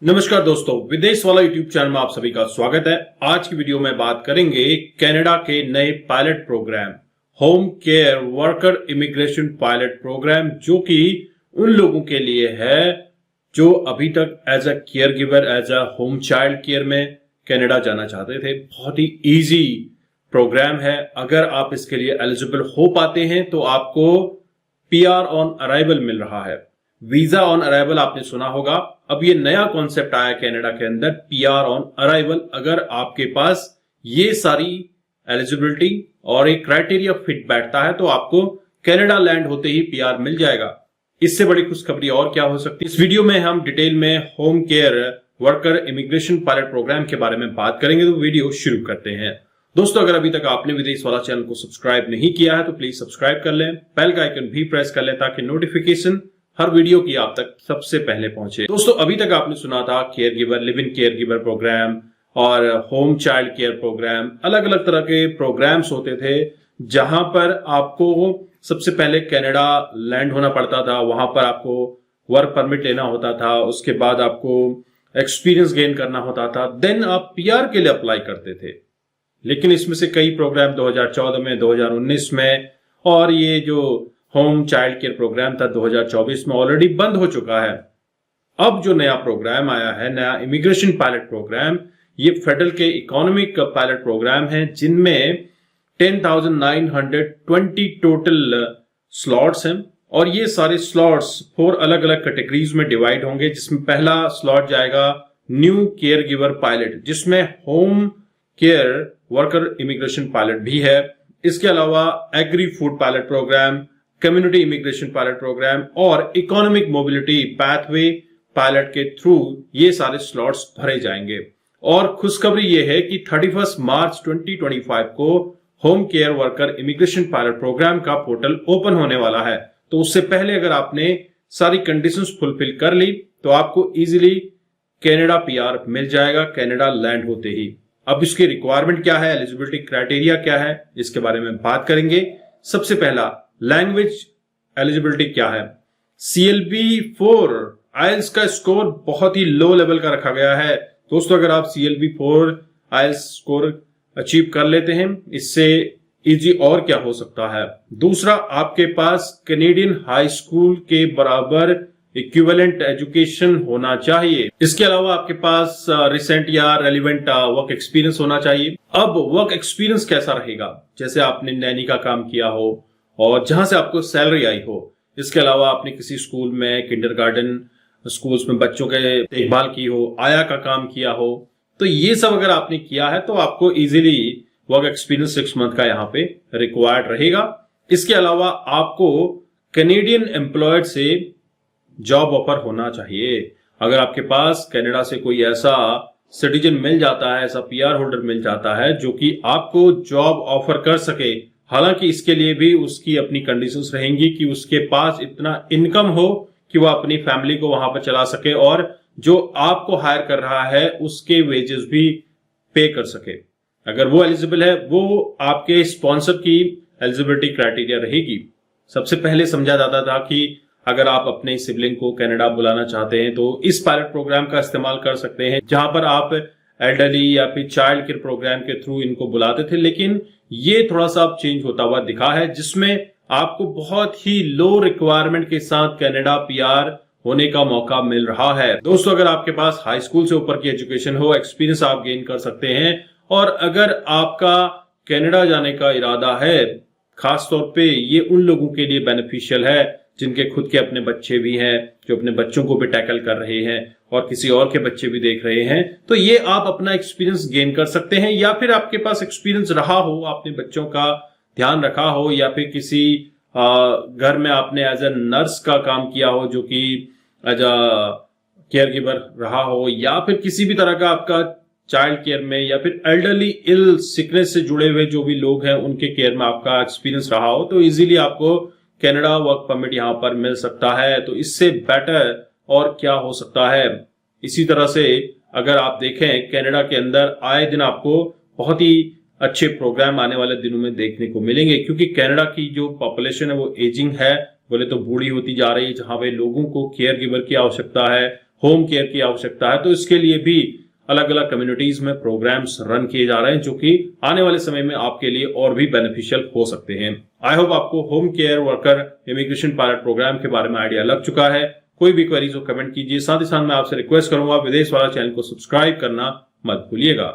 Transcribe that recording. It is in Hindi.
नमस्कार दोस्तों, विदेश वाला यूट्यूब चैनल में आप सभी का स्वागत है। आज की वीडियो में बात करेंगे कनाडा के नए pilot program home care worker immigration pilot program, जो कि उन लोगों के लिए है जो अभी तक as a caregiver, as a home child care में कनाडा जाना चाहते थे। बहुत ही इजी प्रोग्राम है। अगर आप इसके लिए एलिजिबल हो पाते हैं तो आपको पीआर ऑन अराइवल मिल रहा है। वीजा ऑन अराइवल आपने सुना होगा। अब ये नया कॉन्सेप्ट आया कनाडा के अंदर, पीआर ऑन अराइवल। अगर आपके पास ये सारी एलिजिबिलिटी और एक क्राइटेरिया फिट बैठता है तो आपको कनाडा लैंड होते ही पीआर मिल जाएगा। इससे बड़ी खुशखबरी और क्या हो सकती है। इस वीडियो में हम डिटेल में home care worker immigration pilot program के बारे में बात करेंगे, तो वीडियो शुरू करते हैं। दोस्तों, अगर अभी तक आपने विदेश वाला चैनल को सब्सक्राइब नहीं किया है तो प्लीज सब्सक्राइब कर लें, बेल का आइकन भी प्रेस कर लें ताकि नोटिफिकेशन हर वीडियो की आप तक सबसे पहले पहुंचे। दोस्तों, अभी तक आपने सुना था caregiver, live in caregiver program और होम चाइल्ड केयर प्रोग्राम। अलग अलग तरह के प्रोग्राम्स होते थे जहां पर आपको सबसे पहले कनाडा लैंड होना पड़ता था, वहां पर आपको वर्क परमिट लेना होता था, उसके बाद आपको एक्सपीरियंस गेन करना होता था, देन आप पीआर के लिए अप्लाई करते थे। लेकिन इसमें से कई प्रोग्राम 2014 में, 2019 में और ये जो होम चाइल्ड केयर प्रोग्राम था 2024 में ऑलरेडी बंद हो चुका है। अब जो नया प्रोग्राम आया है, नया इमिग्रेशन पायलट प्रोग्राम, ये फेडरल के इकोनॉमिक पायलट प्रोग्राम है जिनमें 10,920 टोटल स्लॉट्स हैं और ये सारे स्लॉट्स 4 अलग अलग कैटेगरीज में डिवाइड होंगे, जिसमें पहला स्लॉट जाएगा न्यू केयर गिवर पायलट, जिसमें home care worker immigration pilot भी है। इसके अलावा agri food pilot program, community immigration pilot program और इकोनॉमिक मोबिलिटी पाथवे पायलट के थ्रू ये सारे स्लॉट्स भरे जाएंगे। और खुशखबरी ये है कि 31 मार्च 2025 को home care worker immigration pilot program का पोर्टल ओपन होने वाला है। तो उससे पहले अगर आपने सारी कंडीशंस फुलफिल कर ली तो आपको इजीली कनाडा पीआर मिल जाएगा कनाडा लैंड होते ही। अब इसकी रिक्वायरमेंट क्या है, एलिजिबिलिटी क्राइटेरिया क्या है, इसके बारे में बात करेंगे। सबसे पहला, लैंग्वेज एलिजिबिलिटी क्या है। CLB-4 आइल्स का स्कोर बहुत ही लो लेवल का रखा गया है। दोस्तों, अगर आप CLB-4 आइल्स स्कोर अचीव कर लेते हैं, इससे इजी और क्या हो सकता है। दूसरा, आपके पास कैनेडियन हाई स्कूल के बराबर इक्विवेलेंट एजुकेशन होना चाहिए। इसके अलावा आपके पास रिसेंट या रेलिवेंट वर्क एक्सपीरियंस होना चाहिए। अब वर्क एक्सपीरियंस कैसा रहेगा, जैसे आपने नैनी का काम किया हो और जहां से आपको सैलरी आई हो। इसके अलावा आपने किसी स्कूल में, किंडरगार्टन स्कूल्स में बच्चों के देखभाल की हो, आया का काम किया हो, तो ये सब अगर आपने किया है तो आपको इजीली वर्क एक्सपीरियंस 6 मंथ का यहाँ पे रिक्वायर्ड रहेगा। इसके अलावा आपको कैनेडियन एम्प्लॉयड से जॉब ऑफर होना चाहिए। अगर आपके पास कनाडा से कोई ऐसा सिटीजन मिल जाता है, ऐसा पीआर होल्डर मिल जाता है जो कि आपको जॉब ऑफर कर सके, हालांकि इसके लिए भी उसकी अपनी कंडीशंस रहेंगी कि उसके पास इतना इनकम हो कि वो अपनी फैमिली को वहां पर चला सके और जो आपको हायर कर रहा है उसके वेजेस भी पे कर सके। अगर वो एलिजिबल है, वो आपके स्पॉन्सर की एलिजिबिलिटी क्राइटेरिया रहेगी। सबसे पहले समझा जाता था कि अगर आप अपने सिबलिंग को कनाडा बुलाना चाहते हैं तो इस पायलट प्रोग्राम का इस्तेमाल कर सकते हैं, जहां पर आप एल्डरली या फिर चाइल्ड केयर प्रोग्राम के थ्रू इनको बुलाते थे। लेकिन ये थोड़ा सा अब चेंज होता हुआ दिखा है, जिसमें आपको बहुत ही लो रिक्वायरमेंट के साथ कनाडा पीआर होने का मौका मिल रहा है। दोस्तों, अगर आपके पास हाई स्कूल से ऊपर की एजुकेशन हो, एक्सपीरियंस आप गेन कर सकते हैं। और अगर आपका कनाडा जाने का इरादा है, खासतौर पे ये उन लोगों के लिए बेनिफिशियल है जिनके खुद के अपने बच्चे भी हैं, जो अपने बच्चों को भी टैकल कर रहे हैं और किसी और के बच्चे भी देख रहे हैं, तो ये आप अपना एक्सपीरियंस गेन कर सकते हैं। या फिर आपके पास एक्सपीरियंस रहा हो, आपने बच्चों का ध्यान रखा हो, या फिर किसी घर में आपने एज ए नर्स का काम किया हो, जो कि एज अ केयर गिवर रहा हो, या फिर किसी भी तरह का आपका चाइल्ड केयर में या फिर एल्डरली इल सिकनेस से जुड़े हुए जो भी लोग हैं उनके केयर में आपका एक्सपीरियंस रहा हो, तो इजीली आपको कनाडा वर्क परमिट यहां पर मिल सकता है। तो इससे बेटर और क्या हो सकता है। इसी तरह से अगर आप देखें, कनाडा के अंदर आए दिन आपको बहुत ही अच्छे प्रोग्राम आने वाले दिनों में देखने को मिलेंगे, क्योंकि कनाडा की जो पॉपुलेशन है वो एजिंग है, बोले तो बूढ़ी होती जा रही है, जहां पे लोगों को केयर गिवर की आवश्यकता है, होम केयर की आवश्यकता है, तो इसके लिए भी अलग अलग कम्युनिटीज में प्रोग्राम्स रन किए जा रहे हैं जो कि आने वाले समय में आपके लिए और भी बेनिफिशियल हो सकते हैं। आई होप आपको home care worker immigration pilot program के बारे में आइडिया लग चुका है। कोई भी क्वेरीज हो कमेंट कीजिए। साथ ही साथ मैं आपसे रिक्वेस्ट करूंगा विदेश वाला चैनल को सब्सक्राइब करना मत भूलिएगा।